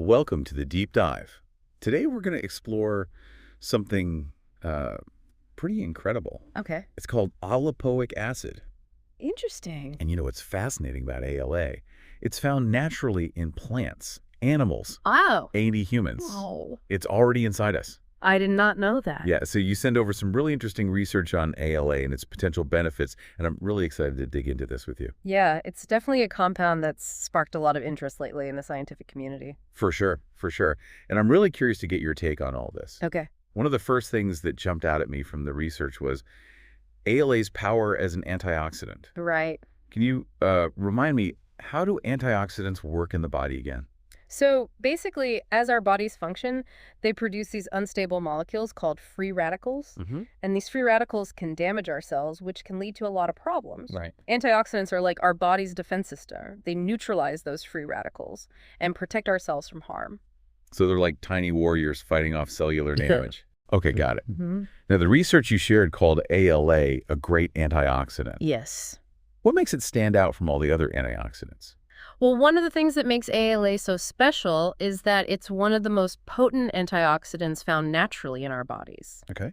Welcome to the deep dive. Today we're going to explore something pretty incredible. Okay. It's called Alpha-Lipoic acid. Interesting. And you know what's fascinating about ALA? It's found naturally in plants, animals, Oh. and humans. Oh. It's already inside us. I did not know that. Yeah, so you send over some really interesting research on ALA and its potential benefits, and I'm really excited to dig into this with you. Yeah, it's definitely a compound that's sparked a lot of interest lately in the scientific community. For sure, for sure. And I'm really curious to get your take on all this. Okay. One of the first things that jumped out at me from the research was ALA's power as an antioxidant. Right. Can you remind me, how do antioxidants work in the body again? So basically, as our bodies function, they produce these unstable molecules called free radicals. And these free radicals can damage our cells, which can lead to a lot of problems. Right. Antioxidants are like our body's defense system. They neutralize those free radicals and protect our cells from harm. So they're like tiny warriors fighting off cellular damage. Okay, got it. Mm-hmm. Now, the research you shared called ALA a great antioxidant. Yes. What makes it stand out from all the other antioxidants? Well, one of the things that makes ALA so special is that it's one of the most potent antioxidants found naturally in our bodies. Okay.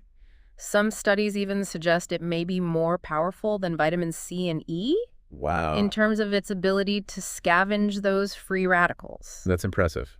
Some studies even suggest it may be more powerful than vitamin C and E Wow. in terms of its ability to scavenge those free radicals. That's impressive.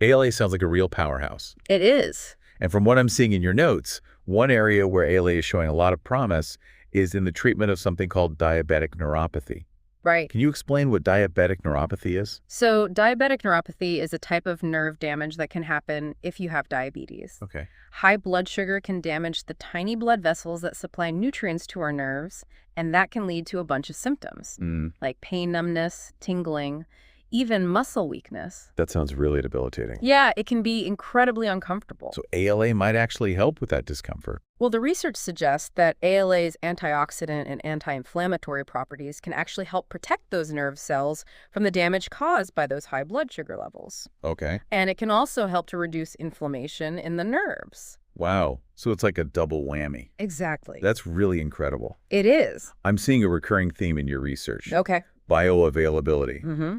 ALA sounds like a real powerhouse. It is. And from what I'm seeing in your notes, one area where ALA is showing a lot of promise is in the treatment of something called diabetic neuropathy. Right. Can you explain what diabetic neuropathy is? So diabetic neuropathy is a type of nerve damage that can happen if you have diabetes. Okay. High blood sugar can damage the tiny blood vessels that supply nutrients to our nerves, and that can lead to a bunch of symptoms, like pain, numbness, tingling, even muscle weakness. That sounds really debilitating. Yeah, it can be incredibly uncomfortable. So ALA might actually help with that discomfort. Well, the research suggests that ALA's antioxidant and anti-inflammatory properties can actually help protect those nerve cells from the damage caused by those high blood sugar levels. Okay. And it can also help to reduce inflammation in the nerves. Wow. So it's like a double whammy. Exactly. That's really incredible. It is. I'm seeing a recurring theme in your research. Okay. Bioavailability. Mm-hmm.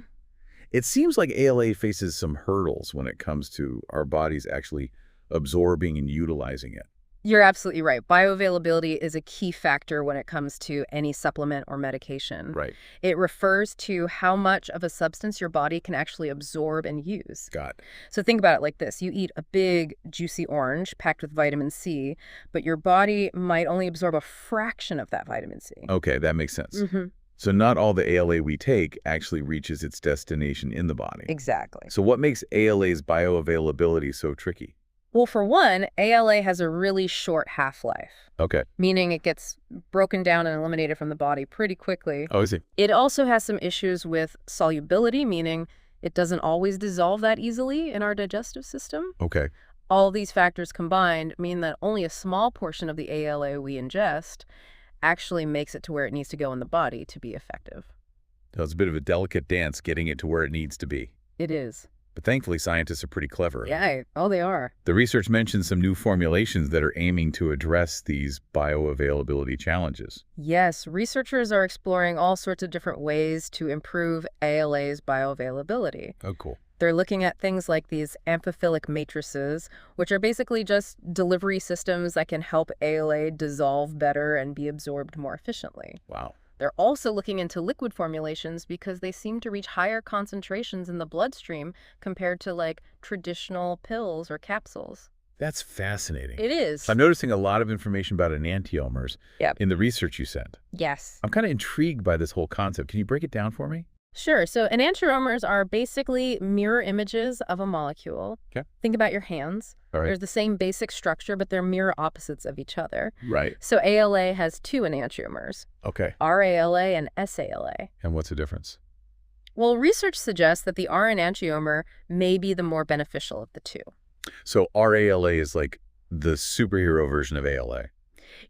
It seems like ALA faces some hurdles when it comes to our bodies actually absorbing and utilizing it. You're absolutely right. Bioavailability is a key factor when it comes to any supplement or medication. Right. It refers to how much of a substance your body can actually absorb and use. Got it. So think about it like this. You eat a big, juicy orange packed with vitamin C, but your body might only absorb a fraction of that vitamin C. Okay, that makes sense. Mm-hmm. So not all the ALA we take actually reaches its destination in the body. Exactly. So what makes ALA's bioavailability so tricky? Well, for one, ALA has a really short half-life, Okay. meaning it gets broken down and eliminated from the body pretty quickly. Oh, I see. It also has some issues with solubility, meaning it doesn't always dissolve that easily in our digestive system. Okay. All these factors combined mean that only a small portion of the ALA we ingest actually makes it to where it needs to go in the body to be effective. So it's a bit of a delicate dance getting it to where it needs to be. It is. But thankfully, scientists are pretty clever. Yeah, oh, they are. The research mentions some new formulations that are aiming to address these bioavailability challenges. Yes, researchers are exploring all sorts of different ways to improve ALA's bioavailability. Oh, cool. They're looking at things like these amphiphilic matrices, which are basically just delivery systems that can help ALA dissolve better and be absorbed more efficiently. Wow. They're also looking into liquid formulations because they seem to reach higher concentrations in the bloodstream compared to like traditional pills or capsules. That's fascinating. It is. I'm noticing a lot of information about enantiomers in the research you sent. Yes. I'm kind of intrigued by this whole concept. Can you break it down for me? Sure. So enantiomers are basically mirror images of a molecule. Okay. Think about your hands. All right. They're the same basic structure, but they're mirror opposites of each other. Right. So ALA has two enantiomers, Okay. RALA and SALA. And what's the difference? Well, research suggests that the R enantiomer may be the more beneficial of the two. So RALA is like the superhero version of ALA.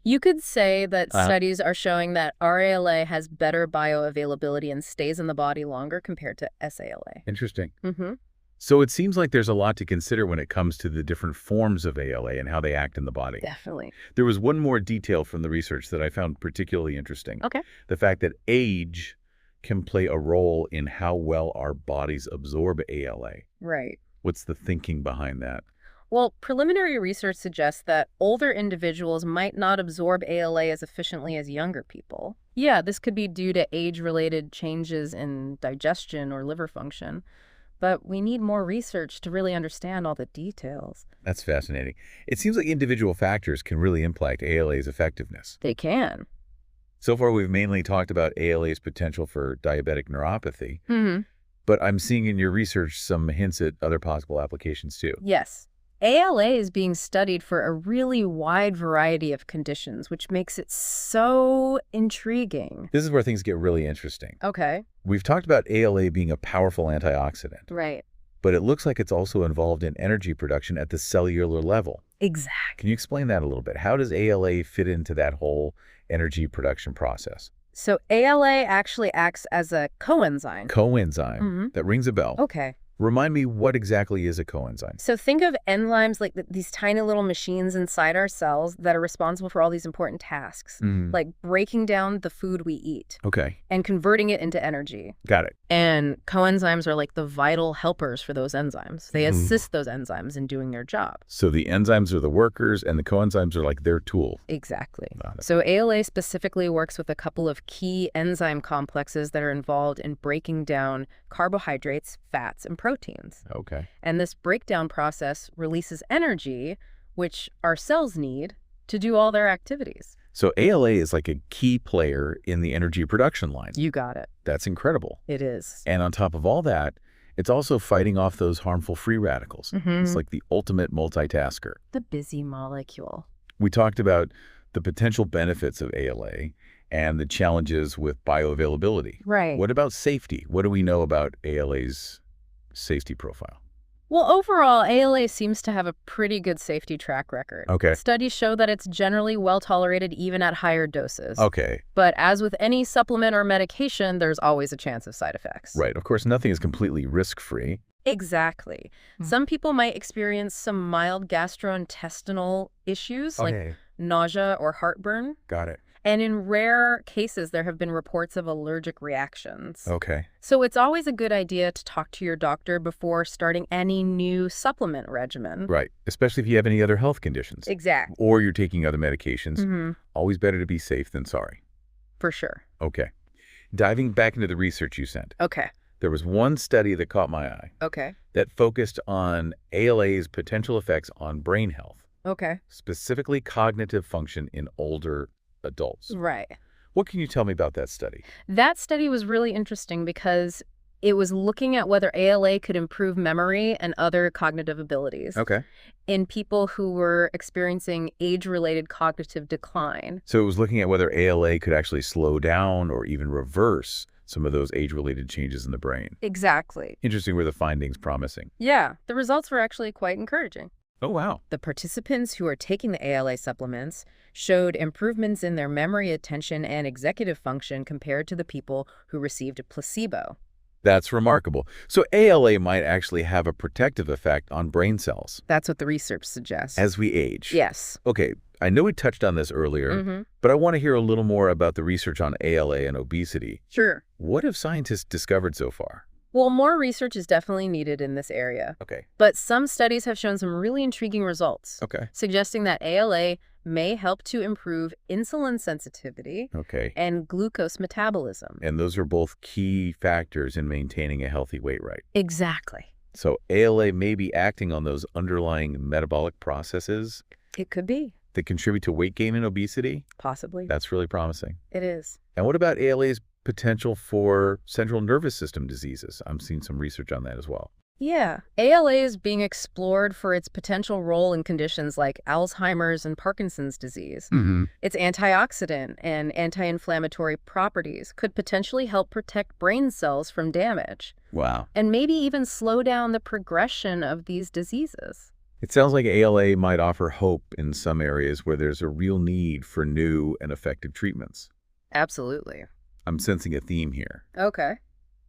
You could say that studies are showing that RALA has better bioavailability and stays in the body longer compared to SALA. Interesting. Mm-hmm. So it seems like there's a lot to consider when it comes to the different forms of ALA and how they act in the body. Definitely. There was one more detail from the research that I found particularly interesting. Okay. The fact that age can play a role in how well our bodies absorb ALA. Right. What's the thinking behind that? Well, preliminary research suggests that older individuals might not absorb ALA as efficiently as younger people. Yeah, this could be due to age-related changes in digestion or liver function, but we need more research to really understand all the details. That's fascinating. It seems like individual factors can really impact ALA's effectiveness. They can. So far, we've mainly talked about ALA's potential for diabetic neuropathy, Mm-hmm. but I'm seeing in your research some hints at other possible applications too. Yes. ALA is being studied for a really wide variety of conditions, which makes it so intriguing. This is where things get really interesting. Okay. We've talked about ALA being a powerful antioxidant, Right. but it looks like it's also involved in energy production at the cellular level. Exactly. Can you explain that a little bit? How does ALA fit into that whole energy production process? So ALA actually acts as a coenzyme. Coenzyme. That rings a bell. Okay. Remind me, what exactly is a coenzyme? So think of enzymes like these tiny little machines inside our cells that are responsible for all these important tasks, like breaking down the food we eat Okay. and converting it into energy. Got it. And coenzymes are like the vital helpers for those enzymes. They assist those enzymes in doing their job. So the enzymes are the workers and the coenzymes are like their tool. Exactly. Got it. So ALA specifically works with a couple of key enzyme complexes that are involved in breaking down carbohydrates, fats, and proteins. Okay. And this breakdown process releases energy, which our cells need to do all their activities. So ALA is like a key player in the energy production line. You got it. That's incredible. It is. And on top of all that, it's also fighting off those harmful free radicals. It's like the ultimate multitasker. The busy molecule. We talked about the potential benefits of ALA and the challenges with bioavailability. Right. What about safety? What do we know about ALA's safety profile? Well, overall, ALA seems to have a pretty good safety track record. Okay. Studies show that it's generally well tolerated even at higher doses. Okay. But as with any supplement or medication, there's always a chance of side effects. Right. Of course, nothing is completely risk-free. Exactly. Some people might experience some mild gastrointestinal issues like nausea or heartburn. Got it. And in rare cases, there have been reports of allergic reactions. Okay. So it's always a good idea to talk to your doctor before starting any new supplement regimen. Right. Especially if you have any other health conditions. Exactly. Or you're taking other medications. Always better to be safe than sorry. For sure. Okay. Diving back into the research you sent. Okay. There was one study that caught my eye Okay. that focused on ALA's potential effects on brain health, Okay. specifically cognitive function in older adults. Right. What can you tell me about that study? That study was really interesting because it was looking at whether ALA could improve memory and other cognitive abilities Okay. in people who were experiencing age-related cognitive decline. So it was looking at whether ALA could actually slow down or even reverse some of those age-related changes in the brain. Exactly. Interesting, were the findings promising? Yeah, the results were actually quite encouraging. Oh, wow. The participants who are taking the ALA supplements showed improvements in their memory, attention, and executive function compared to the people who received a placebo. That's remarkable. So ALA might actually have a protective effect on brain cells That's what the research suggests. as we age. Yes. Okay, I know we touched on this earlier, but I want to hear a little more about the research on ALA and obesity. Sure. What have scientists discovered so far? Well, more research is definitely needed in this area. Okay. But some studies have shown some really intriguing results, Okay. suggesting that ALA may help to improve insulin sensitivity Okay. and glucose metabolism. And those are both key factors in maintaining a healthy weight, right? Exactly. So ALA may be acting on those underlying metabolic processes It could be. that contribute to weight gain and obesity. Possibly. That's really promising. It is. And what about ALA's potential for central nervous system diseases? I'm seeing some research on that as well. Yeah. ALA is being explored for its potential role in conditions like Alzheimer's and Parkinson's disease. Its antioxidant and anti-inflammatory properties could potentially help protect brain cells from damage Wow. and maybe even slow down the progression of these diseases. It sounds like ALA might offer hope in some areas where there's a real need for new and effective treatments. Absolutely. I'm sensing a theme here. Okay.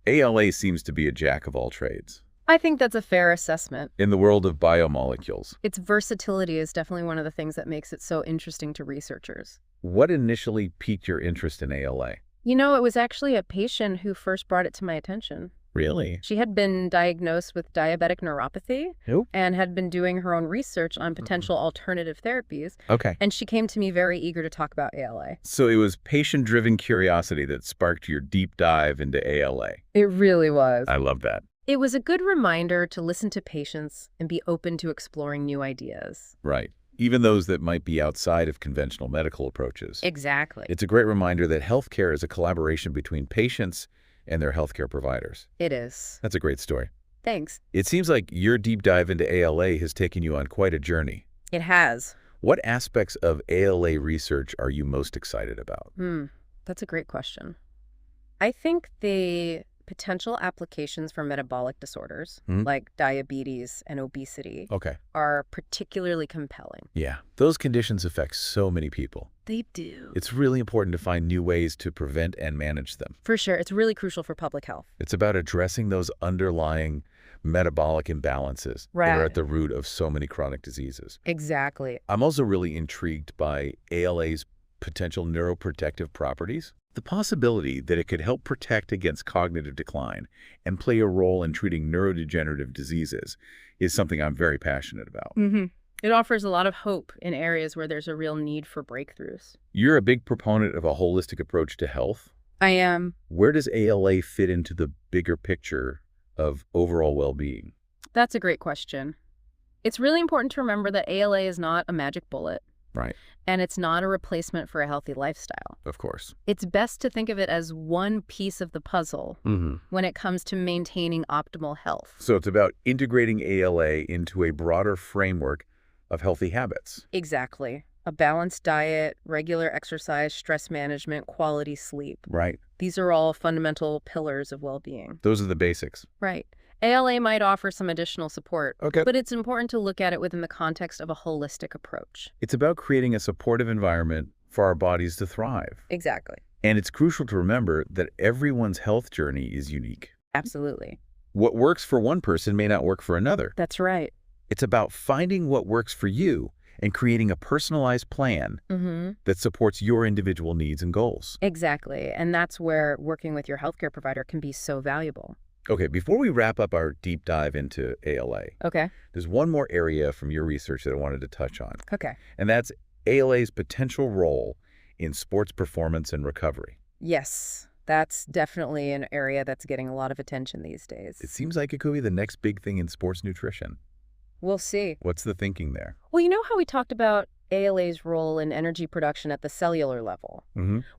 ALA seems to be a jack of all trades. I think that's a fair assessment. In the world of biomolecules, Its versatility is definitely one of the things that makes it so interesting to researchers. what initially piqued your interest in ALA? You know, it was actually a patient who first brought it to my attention. Really? She had been diagnosed with diabetic neuropathy Nope. and had been doing her own research on potential alternative therapies. Okay. And she came to me very eager to talk about ALA. So it was patient-driven curiosity that sparked your deep dive into ALA. It really was. I love that. It was a good reminder to listen to patients and be open to exploring new ideas. Right. Even those that might be outside of conventional medical approaches. Exactly. It's a great reminder that healthcare is a collaboration between patients and their healthcare providers. It is. That's a great story. Thanks. It seems like your deep dive into ALA has taken you on quite a journey. It has. What aspects of ALA research are you most excited about? That's a great question. I think the potential applications for metabolic disorders, like diabetes and obesity, are particularly compelling. Yeah, those conditions affect so many people. They do. It's really important to find new ways to prevent and manage them. For sure. It's really crucial for public health. It's about addressing those underlying metabolic imbalances that are at the root of so many chronic diseases. Exactly. I'm also really intrigued by ALA's potential neuroprotective properties. The possibility that it could help protect against cognitive decline and play a role in treating neurodegenerative diseases is something I'm very passionate about. It offers a lot of hope in areas where there's a real need for breakthroughs. You're a big proponent of a holistic approach to health. I am. Where does ALA fit into the bigger picture of overall well-being? That's a great question. It's really important to remember that ALA is not a magic bullet. Right. And it's not a replacement for a healthy lifestyle. Of course. It's best to think of it as one piece of the puzzle when it comes to maintaining optimal health. So it's about integrating ALA into a broader framework of healthy habits. Exactly. A balanced diet, regular exercise, stress management, quality sleep. Right. These are all fundamental pillars of well-being. Those are the basics. Right. ALA might offer some additional support, Okay. but it's important to look at it within the context of a holistic approach. It's about creating a supportive environment for our bodies to thrive. Exactly. And it's crucial to remember that everyone's health journey is unique. Absolutely. What works for one person may not work for another. That's right. It's about finding what works for you and creating a personalized plan that supports your individual needs and goals. Exactly. And that's where working with your healthcare provider can be so valuable. Okay, before we wrap up our deep dive into ALA, there's one more area from your research that I wanted to touch on. And that's ALA's potential role in sports performance and recovery. Yes, that's definitely an area that's getting a lot of attention these days. It seems like it could be the next big thing in sports nutrition. We'll see. What's the thinking there? Well, you know how we talked about ALA's role in energy production at the cellular level?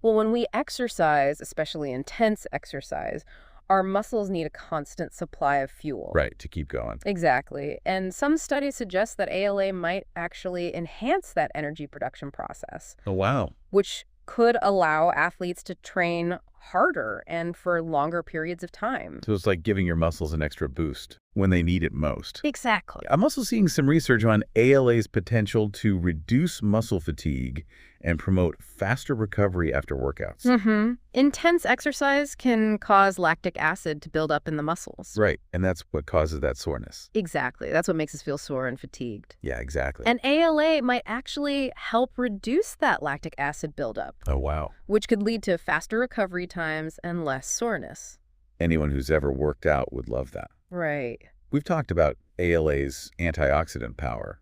Well, when we exercise, especially intense exercise, our muscles need a constant supply of fuel. Right, to keep going. Exactly. And some studies suggest that ALA might actually enhance that energy production process. Oh, wow. Which could allow athletes to train harder and for longer periods of time. So it's like giving your muscles an extra boost when they need it most. Exactly. I'm also seeing some research on ALA's potential to reduce muscle fatigue and promote faster recovery after workouts. Intense exercise can cause lactic acid to build up in the muscles. Right, and that's what causes that soreness. Exactly. That's what makes us feel sore and fatigued. Yeah, exactly. And ALA might actually help reduce that lactic acid buildup. Oh, wow. Which could lead to faster recovery times and less soreness. Anyone who's ever worked out would love that. Right. We've talked about ALA's antioxidant power.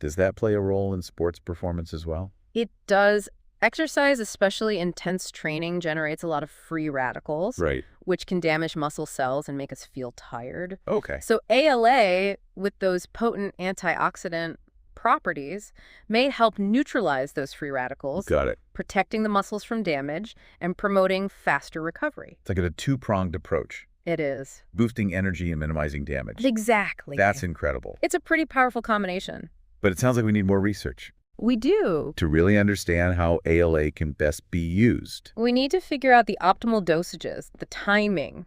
Does that play a role in sports performance as well? It does. Exercise, especially intense training, generates a lot of free radicals, which can damage muscle cells and make us feel tired. Okay. So ALA, with those potent antioxidant properties, may help neutralize those free radicals. Got it. Protecting the muscles from damage and promoting faster recovery. It's like a two-pronged approach. It is. Boosting energy and minimizing damage. Exactly. That's incredible. It's a pretty powerful combination. But it sounds like we need more research. We do. To really understand how ALA can best be used. We need to figure out the optimal dosages, the timing,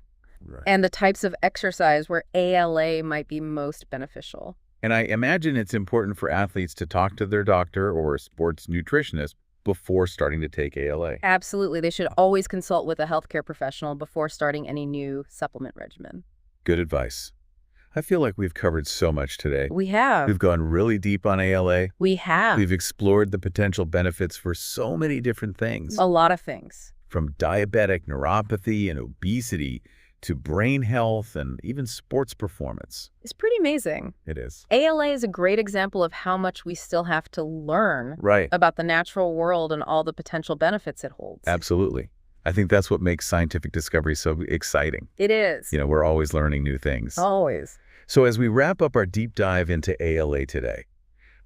and the types of exercise where ALA might be most beneficial. And I imagine it's important for athletes to talk to their doctor or a sports nutritionist before starting to take ALA. Absolutely. They should always consult with a healthcare professional before starting any new supplement regimen. Good advice. I feel like we've covered so much today. We have. We've gone really deep on ALA. We have. We've explored the potential benefits for so many different things. A lot of things. From diabetic neuropathy and obesity to brain health and even sports performance. It's pretty amazing. It is. ALA is a great example of how much we still have to learn Right. about the natural world and all the potential benefits it holds. Absolutely. I think that's what makes scientific discovery so exciting. It is. We're always learning new things. Always. So as we wrap up our deep dive into ALA today,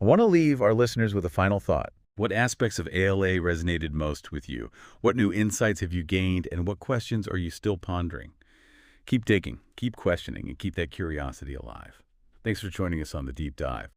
I want to leave our listeners with a final thought. What aspects of ALA resonated most with you? What new insights have you gained, and what questions are you still pondering? Keep digging, keep questioning, and keep that curiosity alive. Thanks for joining us on the Deep Dive.